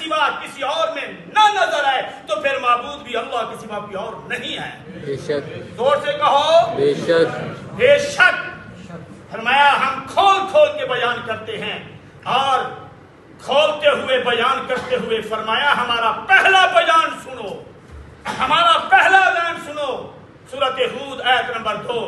سوا کسی اور میں نہ نظر آئے تو پھر معبود بھی اللہ کے سوا کوئی اور نہیں ہے. بے شک. زور سے کہو بے شک. بے شک. فرمایا ہم کھول کھول کے بیان کرتے ہیں اور کھولتے ہوئے بیان کرتے ہوئے فرمایا ہمارا پہلا بیان سنو, ہمارا پہلا بیان سنو. سورۃ ہود آیت نمبر 2.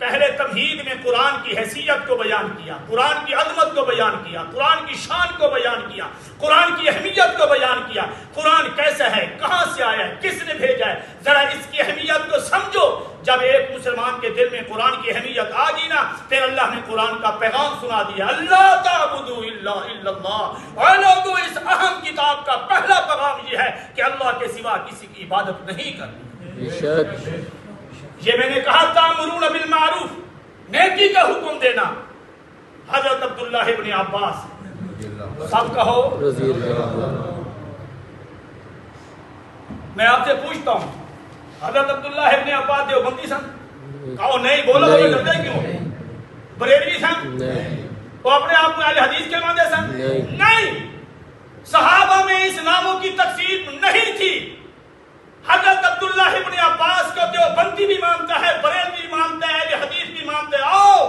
پہلے تمہید میں قرآن کی حیثیت کو بیان کیا, قرآن کی عظمت کو بیان کیا, قرآن کی شان کو بیان کیا, قرآن کی اہمیت کو بیان کیا. قرآن کیسا ہے, کہاں سے آیا ہے, کس نے بھیجا ہے, ذرا اس کی اہمیت کو سمجھو. جب ایک مسلمان کے دل میں قرآن کی اہمیت آ گئی نا, پھر اللہ نے قرآن کا پیغام سنا دیا, اللہ تعبدوا الا اللہ. اور لوگوں اس اہم کتاب کا پہلا پیغام یہ ہے کہ اللہ کے سوا کسی کی عبادت نہیں کرنی. بے شک. یہ میں نے کہا تامرون بالمعروف, نیکی کا حکم دینا. حضرت عبداللہ ابن عباس, سب کہو رضی اللہ. میں آپ سے پوچھتا ہوں, حضرت عبداللہ ابن عباس دیوبندی سن؟ کہو نہیں. بولو تو ڈرتے کیوں؟ بریلوی سن؟ وہ اپنے آپ میں اہل حدیث کے مانتے سن؟ نہیں. صحابہ میں اس ناموں کی تقسیم نہیں تھی. حضرت عبداللہ ابن عباس کو دیوبندی بھی مانتا ہے, بریلوی بھی مانتا ہے, اہل حدیث بھی مانتا ہے. آؤ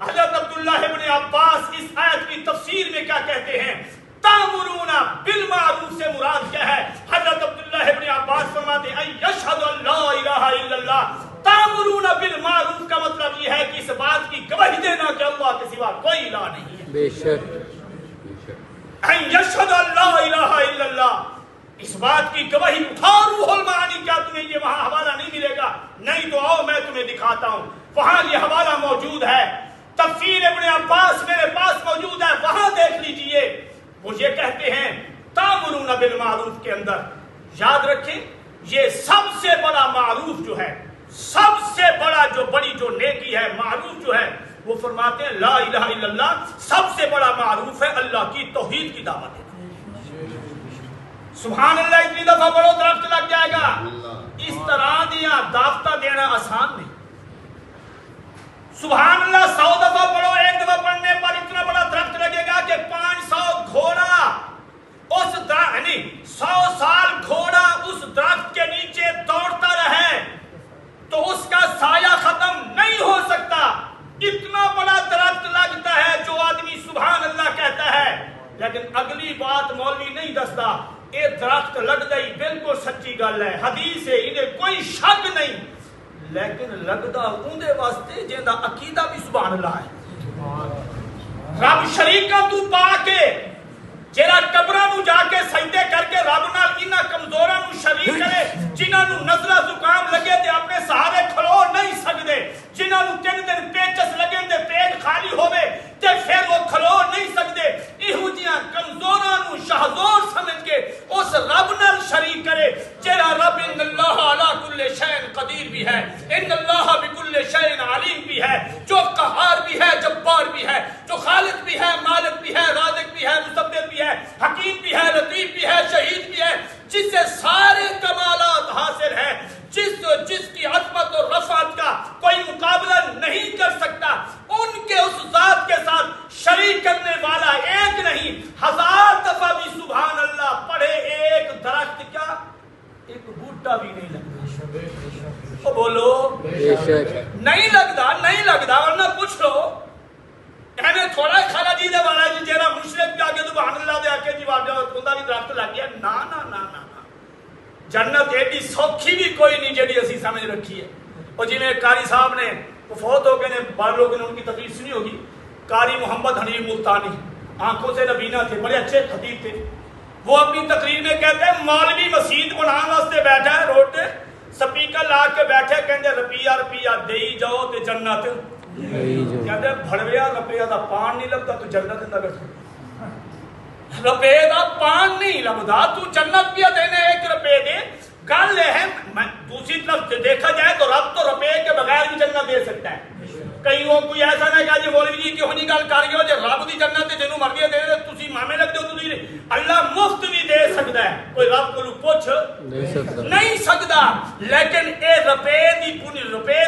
حضرت عبداللہ ابن عباس اس آیت کی تفسیر میں کیا کہتے ہیں. تامرون بالمعروف سے مراد کیا ہے؟ حضرت عبداللہ ابن عباس فرماتے ہیں یشہد ان لا الہ الا اللہ. تامرون بالمعروف کا مطلب یہ ہے کہ اس بات کی گواہی دینا کہ اللہ کے سوا کوئی الہ نہیں ہے. بے شک. ان یشہد ان لا الہ الا اللہ, اس بات کی گواہی اٹھا. روح المعانی, کیا تمہیں یہ وہاں حوالہ نہیں ملے گا؟ نہیں تو آؤ میں تمہیں دکھاتا ہوں. وہاں یہ حوالہ موجود ہے, تفسیر ابن عباس میرے پاس موجود ہے, وہاں دیکھ لیجئے. وہ یہ کہتے ہیں تامرون بالمعروف کے اندر, یاد رکھیں یہ سب سے بڑا معروف جو ہے, سب سے بڑا جو بڑی جو نیکی ہے, معروف جو ہے, وہ فرماتے ہیں لا الہ الا اللہ. سب سے بڑا معروف ہے اللہ کی توحید کی دعوت دینا. سبحان اللہ اتنی دفعہ پڑھو درخت لگ جائے گا. اس طرح دیا دعوتہ دینا آسان نہیں. سبحان اللہ 100 دفعہ پڑھو, ایک دفعہ پڑھنے پر اتنا بڑا درخت لگے گا کہ 500 گھوڑا اس درخت, یعنی 100 سال گھوڑا اس درخت کے نیچے دوڑتا رہے تو اس کا سایہ ختم نہیں ہو سکتا. اتنا بڑا درخت لگتا ہے جو آدمی سبحان اللہ کہتا ہے. لیکن اگلی بات مولوی نہیں دستا, یہ درخت لگ گئی, بالکل سچی گل ہے, حدیث ہے, انہیں کوئی شک نہیں. لیکن لگدا اندے واسطے جہاں عقیدہ بھی سبحان اللہ ہے. رب شریکاں تو پا کے جہاں قبراں نو جا کے سجدے کر کے رب نال انہاں کمزوراں نو شریک کرے, جنہاں نو نزلہ زکام لگے تے اپنے سہارے کھلو نہیں سکدے, جنہاں نو 3 دن پیچس لگے تے پیٹ خالی ہوے تے پھر وہ کھلو نہیں سکدے. ایہو جیاں کمزوراں نو شہزور سمجھ کے اس رب نال شریک کرے جہاں رب ان اللہ علی کل شیء قدیر بھی ہے, ان اللہ بکل شیء علیم بھی ہے, جو قہار بھی ہے, جبار بھی ہے, جو خالق بھی ہے, مالک بھی ہے, رازق بھی ہے, مصور بھی ہے, حکیم بھی ہے, لطیف بھی ہے, شہید بھی ہے, جس سے سارے کمالات حاصل ہیں, جس کی عظمت اور رفعت کا کوئی مقابلہ نہیں کر سکتا. ان کے اس ذات کے ساتھ شریک کرنے والا ایک نہیں, 1000 دفعہ بھی سبحان اللہ پڑھے, ایک درخت کیا, ایک بوٹا بھی نہیں لگتا. بولو نہیں لگتا, نہیں لگتا, ورنہ پوچھ لو ایویں تھوڑا کھانا جی دے والا جی جیڑا مشرک بھی آگے سبحان اللہ دے آکے جی واجہ اوندا بھی درخت لگ گیا. نا نا نا نا, جنت ایڈی سوکھی بھی کوئی نہیں جیڑی اسی سمجھ رکھی ہے. اور جی میں قاری صاحب نے وہ فوت ہو گئے نے, بعض لوگوں نے ان کی تقریر سنی ہوگی, قاری محمد حنیف ملتانی, آنکھوں سے نبینا تھے, بڑے اچھے خطیب تھے. وہ اپنی تقریر میں کہتے ہیں مولوی مسجد بنانے واسطے بیٹھا ہے روڈ تے, سپیکر لا کے بیٹھے, کہندے روپیہ روپیہ دئی جاؤ تے جنت. کہندے بھڑویا روپیہ دا پان نہیں لگتا تو جنت اندر بیٹھا, روپے دا پان نہیں لگتا تو جنت پیا دینے 1 روپے دے. گل ہے دوسری طرف دیکھا جائے تو رب تو روپے کے بغیر بھی جنت دے سکتا ہے. کئی وہ کوئی ایسا نہ کہ جی مولوی جی کیوں نہیں گل کر گئے جی رب دی جنت تے جنوں مرضی دے دے تسی مامے لگدے ہو, تسی اللہ مفت بھی دے سکتا ہے, کوئی رب کو پوچھ نہیں سکتا. لیکن اے روپے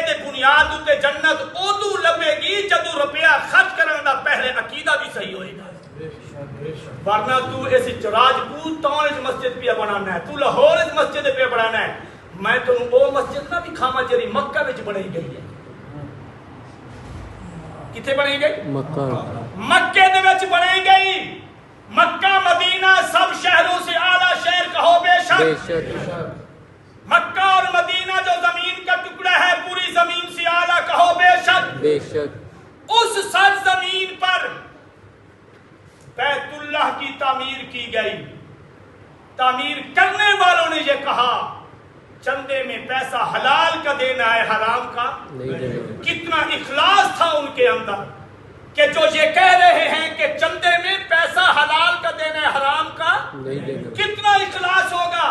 دے بنیاد تے جنت اودوں لبے گی جدوں روپیہ خرچ کرن دا پہلے عقیدہ بھی صحیح ہوئے گا. ورنہ تو اس راجپوت تون مسجد پہ بنانا ہے، تو لاہور مسجد پہ بنانا ہے، میں تو وہ مسجد نہ بھی کھاما جری مکہ وچ بنائی گئی ہے. کتنے بنائی گئی؟ مکے دے وچ بنائی گئی. مکہ مدینہ سب شہروں سے اعلیٰ شہر کہو بے شک. مکہ اور مدینہ جو زمین کا ٹکڑا ہے پوری زمین سے اعلیٰ کہو بے شک. اس سرزمین پر بیت اللہ کی تعمیر کی گئی. تعمیر کرنے والوں نے یہ کہا چندے میں پیسہ حلال کا دینا ہے، حرام کا کتنا اخلاص تھا ان کے اندر کہ جو یہ کہہ رہے ہیں کہ چندے میں پیسہ حلال کا دینا ہے، حرام کا کتنا اخلاص ہوگا.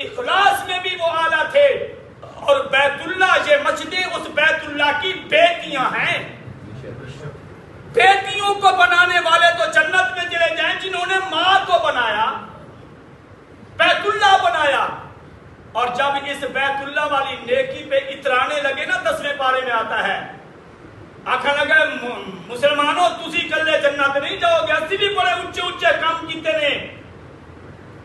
اخلاص میں بھی وہ اعلیٰ تھے. اور بیت اللہ یہ مسجدیں اس بیت اللہ کی بیٹیاں ہیں. بیٹیوں کو بنانے والے تو جنت میں چلے جائیں جنہوں نے ماں کو بنایا، بیت اللہ بنایا. اور جب اس بیت اللہ والی نیکی پہ اترانے لگے نا 10ویں پارے میں آتا ہے، آخر لگا مسلمانوں تسی کلے جنت نہیں جاؤ گے، اسی بھی بڑے اونچے اونچے کام کیتے نے،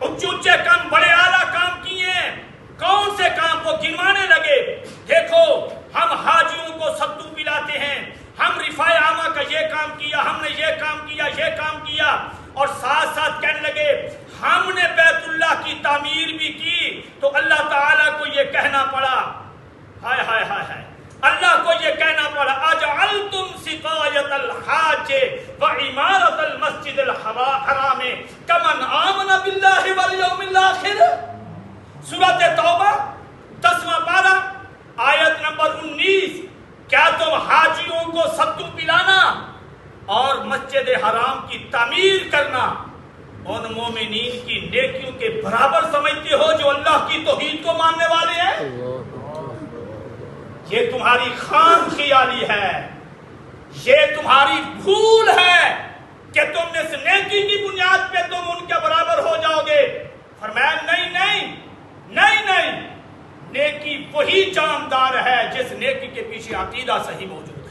اونچے اونچے کام بڑے اعلیٰ کام کیے ہیں. کون سے کام؟ وہ گنوانے لگے. دیکھو ہم حاجیوں کو ستو پلاتے ہیں، ہم رفاع عامہ کا یہ کام کیا، ہم نے یہ کام کیا، یہ کام کیا. اور ساتھ ساتھ کہنے لگے ہم نے بیت اللہ کی تعمیر بھی کی. تو اللہ تعالیٰ کو یہ کہنا پڑا، ہائے ہائے ہائے ہائے، اللہ کو یہ کہنا پڑا اجعلتم سقایت الحاج وعمارت المسجد الحرام کمن آمن باللہ والیوم الآخر. سورۃ توبہ 10واں پارہ آیت نمبر 19. کیا تم حاجیوں کو ستو پلانا اور مسجد حرام کی تعمیر کرنا ان مومنین کی نیکیوں کے برابر سمجھتے ہو جو اللہ کی توحید کو ماننے والے ہیں؟ یہ تمہاری خام خیالی ہے، یہ تمہاری بھول ہے کہ تم نے اس نیکی کی بنیاد پہ تم ان کے برابر ہو جاؤ گے. فرمایا نہیں نہیں نہیں نہیں، نیکی وہی جاندار ہے جس نیکی کے پیچھے عقیدہ صحیح موجود ہے.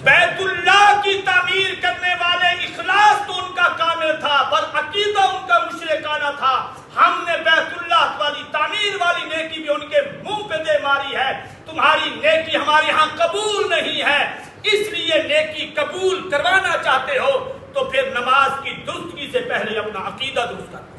بیت اللہ کی تعمیر کرنے والے اخلاص تو ان کا کامل تھا پر عقیدہ ان کا مشرکانہ تھا. ہم نے بیت اللہ والی تعمیر والی نیکی بھی ان کے منہ پہ دے ماری ہے. تمہاری نیکی ہمارے ہاں قبول نہیں ہے، اس لیے نیکی قبول کروانا چاہتے ہو تو پھر نماز کی درستگی سے پہلے اپنا عقیدہ درست کرو.